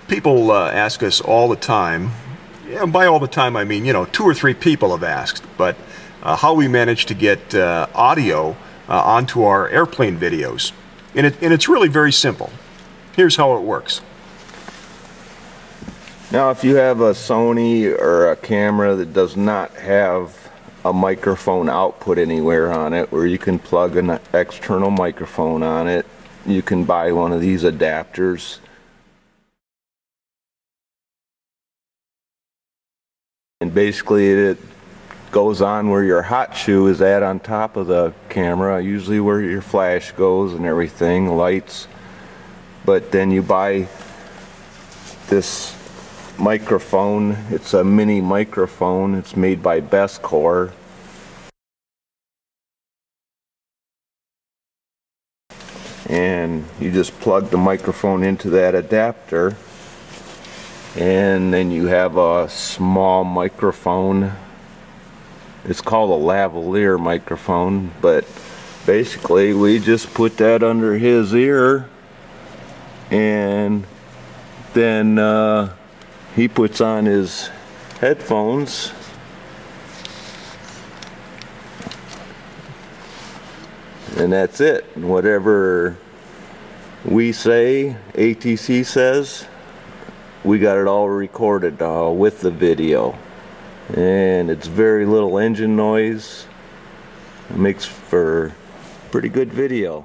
People ask us all the time, and by all the time I mean, 2 or 3 people have asked, but how we manage to get audio onto our airplane videos. And it's really very simple. Here's how it works. Now, if you have a Sony or a camera that does not have a microphone output anywhere on it, where you can plug an external microphone on it, you can buy one of these adapters. And basically it goes on where your hot shoe is at on top of the camera, usually where your flash goes and everything, lights. But then you buy this microphone. It's a mini microphone. It's made by Bestcore. And you just plug the microphone into that adapter, and then you have a small microphone. It's called a lavalier microphone, but basically we just put that under his ear, and then he puts on his headphones, and that's it. Whatever we say, ATC says, we got it all recorded with the video. And it's very little engine noise. It makes for pretty good video.